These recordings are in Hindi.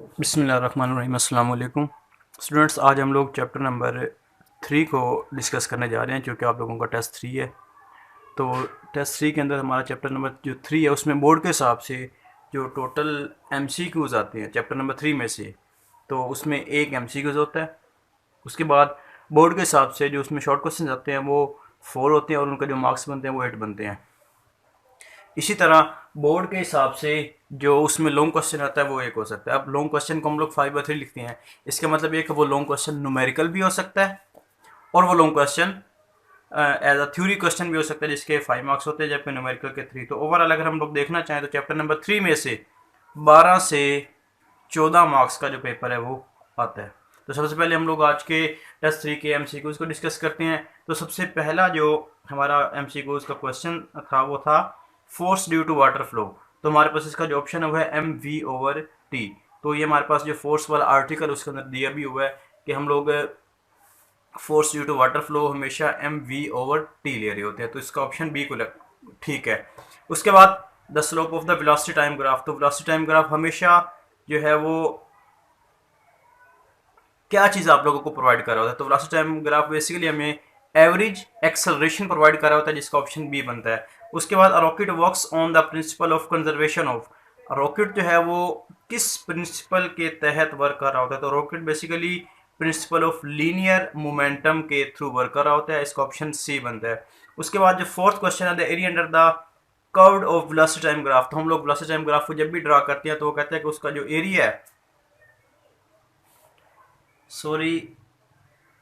बिस्मिल्लाहिर्रहमानिर्रहीम। अस्सलाम वालेकुम स्टूडेंट्स, आज हम लोग चैप्टर नंबर 3 को डिस्कस करने जा रहे हैं क्योंकि आप लोगों का टेस्ट 3 है। तो टेस्ट 3 के अंदर हमारा चैप्टर नंबर जो 3 है उसमें बोर्ड के हिसाब से जो टोटल एमसीक्यूज़ आते हैं चैप्टर नंबर 3 में से, तो उसमें एक एमसीक्यूज़ होता है। उसके बाद बोर्ड के हिसाब से जो उसमें शॉर्ट क्वेश्चन आते हैं वो 4 होते हैं और उनका जो मार्क्स बनते हैं वो 8 बनते हैं। इसी तरह बोर्ड के हिसाब से जो उसमें लॉन्ग क्वेश्चन आता है वो एक हो सकता है। अब लॉन्ग क्वेश्चन को हम लोग 5/3 लिखते हैं। इसका मतलब ये कि वो लॉन्ग क्वेश्चन न्यूमेरिकल भी हो सकता है और वो long question as a theory question भी हो सकता है जिसके 5 मार्क्स होते हैं जबकि न्यूमेरिकल के 3। तो ओवरऑल अगर हम लोग देखना चाहें तो चैप्टर नंबर 3 में से 12 से 14 मार्क्स का जो पेपर है वो आता है। तो सबसे पहले हम लोग आज के टेस्ट 3 के एमसीक्यूज़ को डिस्कस करते हैं। तो सबसे पहला जो हमारा एमसीक्यूज़ का क्वेश्चन था वो था force due to water flow. तो हमारे पास इसका जो ऑप्शन है वो है mv/t। तो ये हमारे पास जो फोर्स वाला आर्टिकल उसके अंदर दिया भी हुआ है कि हम लोग force due to water flow हमेशा mv/t ले रहे होते हैं। तो इसका ऑप्शन बी को ठीक है। उसके बाद the slope of the velocity time graph. तो वेलोसिटी टाइम ग्राफ हमेशा जो है वो क्या चीज़ आप लोगों को प्रोवाइड कर रहा होता है। तो वेलोसिटी टाइम ग्राफ बेसिकली हमें एवरेज एक्सेलरेशन प्रोवाइड कर रहा होता है जिसका ऑप्शन बी बनता है। उसके बाद rocket works on the principle of conservation of. Rocket जो है वो किस प्रिंसिपल के तहत वर्क कर रहा होता है। तो rocket basically principle of linear momentum के थ्रू वर्क कर रहा होता है। इसका ऑप्शन सी बनता है। उसके बाद जो फोर्थ क्वेश्चन है the area under the curved of velocity time graph. तो हम लोग वेलोसिटी टाइम ग्राफ को जब भी ड्रा करते हैं तो वो कहते हैं कि उसका जो एरिया है, सॉरी,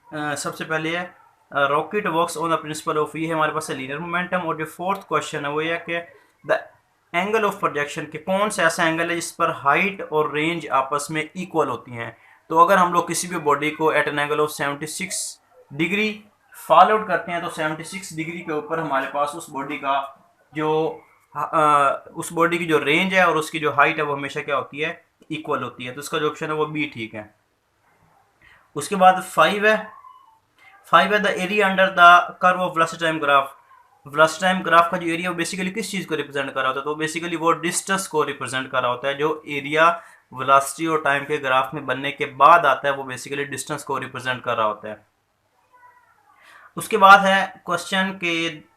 सबसे पहले है rocket works on the principle of, ये है हमारे पास लीनियर मोमेंटम। और जो फोर्थ क्वेश्चन है वो ये है कि द एंगल ऑफ प्रोजेक्शन के कौन सा ऐसा एंगल है जिस पर हाइट और रेंज आपस में इक्वल होती हैं। तो अगर हम लोग किसी भी बॉडी को at an angle of 76 degree fall out करते हैं तो 76 डिग्री के ऊपर हमारे पास उस बॉडी का जो उस बॉडी की जो रेंज है और उसकी जो हाइट है वो हमेशा क्या होती है, इक्वल होती है। तो इसका जो ऑप्शन है वो बी ठीक है। उसके बाद 5 है the area under the curve of velocity time graph. Velocity time graph का जो एरिया वो बेसिकली किस चीज़ को रिप्रेजेंट कर रहा होता है। तो बेसिकली वो डिस्टेंस को रिप्रेजेंट कर रहा होता है। जो एरिया वेलोसिटी और टाइम के ग्राफ में बनने के बाद आता है वो बेसिकली डिस्टेंस को रिप्रेजेंट कर रहा होता है। उसके बाद है क्वेश्चन के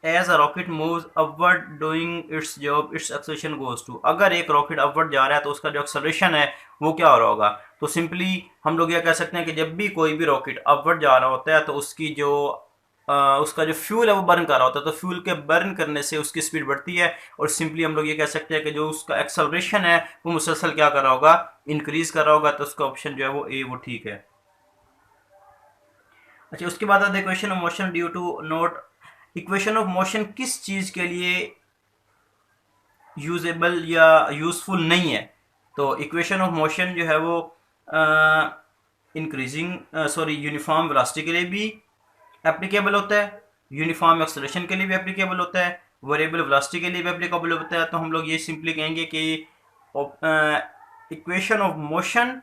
as a rocket moves upward doing its job its acceleration goes to. अगर एक रॉकेट अपवर्ड जा रहा है तो उसका जो एक्सेलरेशन है वो क्या हो रहा होगा। तो सिंपली हम लोग ये कह सकते हैं कि जब भी कोई भी रॉकेट अपवर्ड जा रहा होता है तो उसकी जो उसका जो फ्यूल है वो बर्न कर रहा होता है। तो फ्यूल के बर्न करने से उसकी स्पीड बढ़ती है और सिंपली हम लोग ये कह सकते हैं कि जो उसका एक्सेलरेशन है वो मुसलसल क्या कर रहा होगा, इंक्रीज कर रहा होगा। तो उसका ऑप्शन जो है वो ए वो ठीक है। अच्छा, उसके बाद आता है equation of motion due to note. Equation of motion किस चीज के लिए यूजेबल या यूजफुल नहीं है। तो इक्वेशन ऑफ मोशन जो है वो इंक्रीजिंग सॉरी यूनिफॉर्म वेलोसिटी के लिए भी एप्लीकेबल होता है, यूनिफॉर्म एक्सेलरेशन के लिए भी एप्लीकेबल होता है, वेरिएबल वेलोसिटी के लिए भी एप्लीकेबल होता है। तो हम लोग ये सिंपली कहेंगे कि equation of motion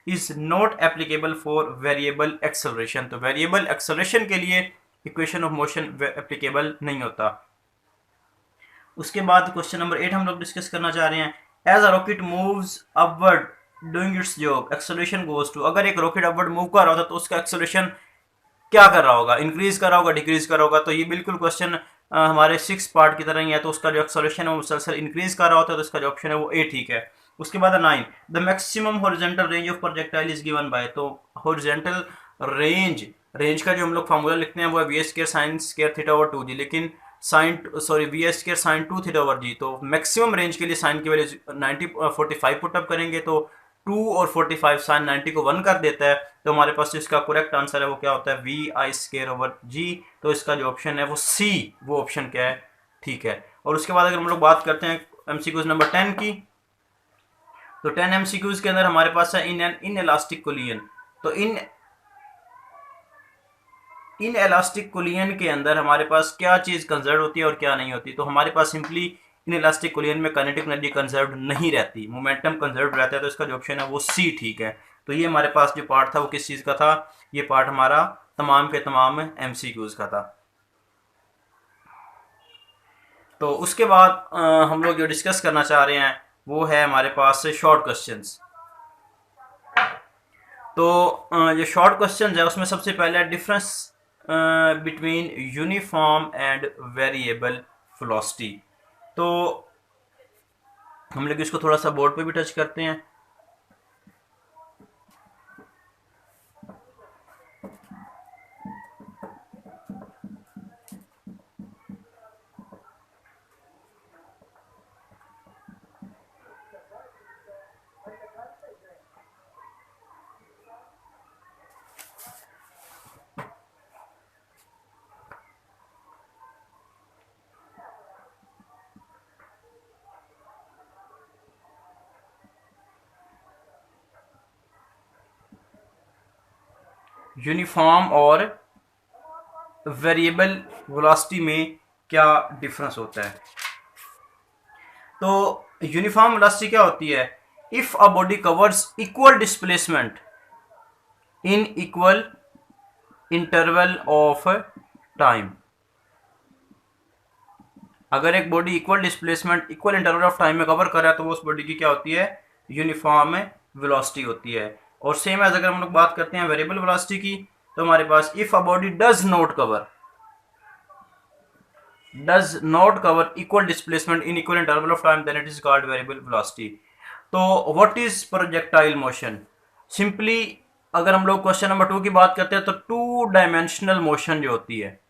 is not applicable for variable acceleration. तो वेरिएबल एक्सेलरेशन के लिए इक्वेशन ऑफ मोशन एप्लीकेबल नहीं होता। उसके बाद क्वेश्चन नंबर 8 हम लोग डिस्कस करना चाह रहे हैं। As a rocket moves upward doing its job acceleration goes to. अगर एक रॉकेट अपवर्ड मूव कर रहा होता तो उसका एक्सेलरेशन क्या कर रहा होगा, इंक्रीज कर रहा होगा, डिक्रीज कर रहा होगा। तो ये बिल्कुल क्वेश्चन हमारे 6 पार्ट की तरह ही है। तो उसका जो एक्सेलरेशन है वो मुसलसल इंक्रीज कर रहा होता है। तो इसका जो ऑप्शन है वो ए ठीक है। उसके बाद 9 the maximum horizontal range of projectile is given by. तो हॉरिजॉन्टल रेंज, रेंज का जो हम लोग फार्मूला लिखते हैं वो है V S square sine square theta over 2 G, लेकिन sine sorry V S square sine 2 theta over G. तो मैक्सिमम रेंज के लिए साइन की वैल्यू 45 पुटअप करेंगे तो 2 और 45 साइन 90 को 1 कर देता है। तो हमारे पास इसका करेक्ट आंसर है वो क्या होता है, we I square over G. तो इसका जो ऑप्शन है वो सी वो ऑप्शन क्या है, ठीक है। और उसके बाद अगर हम लोग बात करते हैं एमसीक्यूज नंबर 10 की, तो 10 एमसीक्यूज के अंदर हमारे पास है इन इलास्टिक कोलियन। तो इन इलास्टिक कोलियन के अंदर हमारे पास क्या चीज कंजर्व होती है और क्या नहीं होती। तो हमारे पास सिंपली इन इलास्टिक कोलियन में काइनेटिक एनर्जी कंजर्व नहीं रहती, मोमेंटम कंजर्व रहता है। तो इसका जो ऑप्शन है वो सी ठीक है। तो ये हमारे पास जो पार्ट था वो किस चीज का था, ये पार्ट हमारा तमाम के तमाम एमसीक्यूज का था। तो उसके बाद हम लोग जो डिस्कस करना चाह रहे हैं वो है हमारे पास शॉर्ट क्वेश्चंस। तो जो शॉर्ट क्वेश्चन है उसमें सबसे पहले difference between uniform and variable velocity. तो हम लोग इसको थोड़ा सा बोर्ड पे भी टच करते हैं। यूनिफॉर्म और वेरिएबल वेलोसिटी में क्या डिफरेंस होता है। तो यूनिफॉर्म वेलोसिटी क्या होती है? If a body covers equal displacement in equal interval of time. अगर एक body equal displacement equal interval of time में कवर कर रहा है तो वो उस बॉडी की क्या होती है? यूनिफॉर्म वेलोसिटी होती है। और सेम एज अगर हम लोग बात करते हैं वेरिएबल वेलोसिटी की, तो हमारे पास if a body does not cover equal displacement in equal interval of time then it is called variable velocity. तो what is projectile motion? Simply अगर हम लोग क्वेश्चन नंबर 2 की बात करते हैं तो 2 डायमेंशनल मोशन जो होती है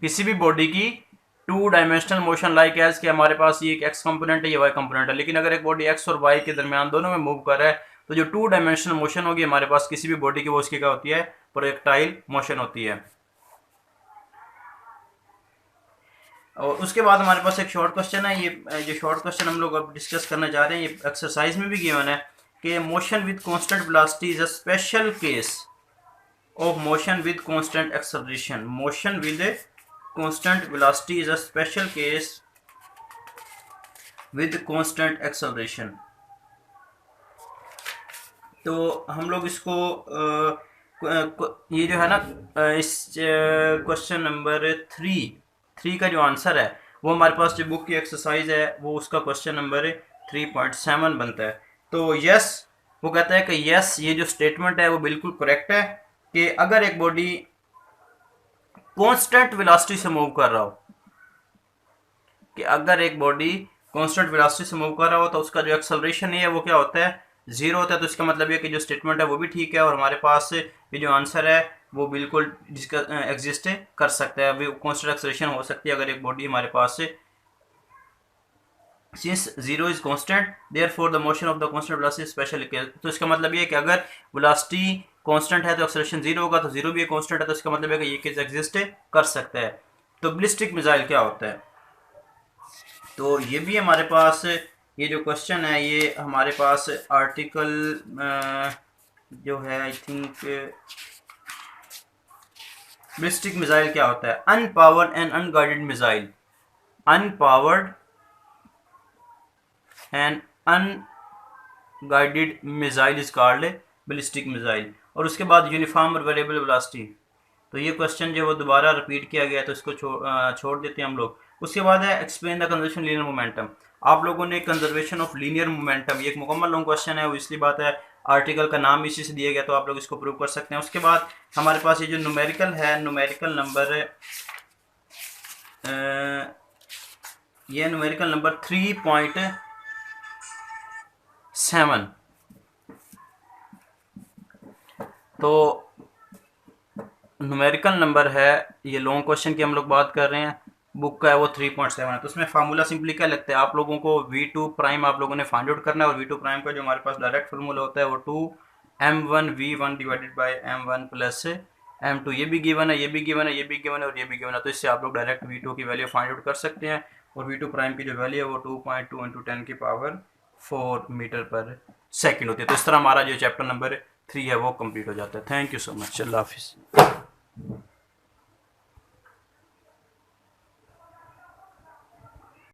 किसी भी बॉडी की, 2 डायमेंशनल मोशन लाइक एज कि हमारे पास ये एक एक्स कंपोनेंट है, ये वाई कंपोनेंट है, लेकिन अगर एक बॉडी एक्स और वाई के दरमियान दोनों में मूव कर रहा है तो जो 2 डायमेंशनल मोशन होगी हमारे पास किसी भी बॉडी की, वो उसकी क्या होती है? प्रोजेक्टाइल मोशन होती है। और उसके बाद हमारे पास एक शॉर्ट क्वेश्चन है। ये शॉर्ट क्वेश्चन हम लोग अब डिस्कस करने जा रहे हैं। ये एक्सरसाइज में भी गिवन है कि motion with constant velocity is a special case of motion with constant acceleration. Motion with constant velocity is a special case with constant acceleration. तो हम लोग इसको ये जो है ना, इस क्वेश्चन नंबर 3 का जो आंसर है वो हमारे पास जो बुक की एक्सरसाइज है वो उसका क्वेश्चन नंबर 3.7 बनता है। तो यस, वो कहता है कि यस ये जो स्टेटमेंट है वो बिल्कुल करेक्ट है कि अगर एक बॉडी कांस्टेंट वेलोसिटी से मूव कर रहा हो, कि अगर एक बॉडी कांस्टेंट वेलोसिटी से मूव कर रहा हो तो उसका जो एक्सेलरेशन है वो क्या होता है? 0 होता है। तो इसका मतलब ये कि जो स्टेटमेंट है वो भी ठीक है और हमारे पास ये जो आंसर है वो बिल्कुल जिसका एग्जिस्ट कर सकता है, वो कांस्टेंट एक्सेलरेशन हो सकती है अगर एक बॉडी हमारे पास से, since 0 is constant therefore the motion of the constant velocity special case. तो इसका मतलब ये है कि अगर वेलोसिटी कांस्टेंट है तो एक्सेलरेशन 0 होगा, तो 0 भी कांस्टेंट है तो इसका मतलब है कि ये केस एग्जिस्ट कर सकता है। तो बैलिस्टिक मिसाइल क्या होता है? तो ये भी हमारे पास ये जो क्वेश्चन है ये हमारे पास आर्टिकल जो है आई थिंक बैलिस्टिक मिसाइल क्या होता है? Unpowered and unguided missile. Unpowered and unguided missile is called ballistic missile. और उसके बाद यूनिफॉर्म और वेरिएबल वेलोसिटी। तो ये क्वेश्चन जो वो दोबारा रिपीट किया गया तो इसको छोड़ देते हैं हम लोग। उसके बाद है explain the conservation linear momentum. आप लोगों ने कंजर्वेशन ऑफ लीनियर मोमेंटम, ये एक मुकम्मल लॉन्ग क्वेश्चन है, वो इसलिए बात है आर्टिकल का नाम इसी से दिया गया तो आप लोग इसको प्रूव कर सकते हैं। उसके बाद हमारे पास ये जो न्यूमेरिकल है, न्यूमेरिकल नंबर ये न्यूमेरिकल नंबर 3.7। तो न्यूमेरिकल नंबर है, ये लॉन्ग क्वेश्चन की हम लोग बात कर रहे हैं, बुक का है वो 3.7 है। तो उसमें फार्मूला सिंपली क्या लगता है? आप लोगों को V2 प्राइम आप लोगों ने फाइंड आउट करना है और V2 प्राइम का जो हमारे पास डायरेक्ट फार्मूला होता है वो 2m1v1 divided by m1 plus m2। ये भी गिवन है, ये भी गिवन है, ये भी गिवन है और ये भी गिवन है। तो इससे आप लोग डायरेक्ट V2 की वैल्यू फाइंड आउट कर सकते हैं और V2 प्राइम की जो वैल्यू है वो 2.2 × 10⁴ मीटर पर सेकेंड होती है। तो इस तरह हमारा जो चैप्टर नंबर 3 है वो कंप्लीट हो जाता है। Thank you so much. अल्लाह हाफिज़।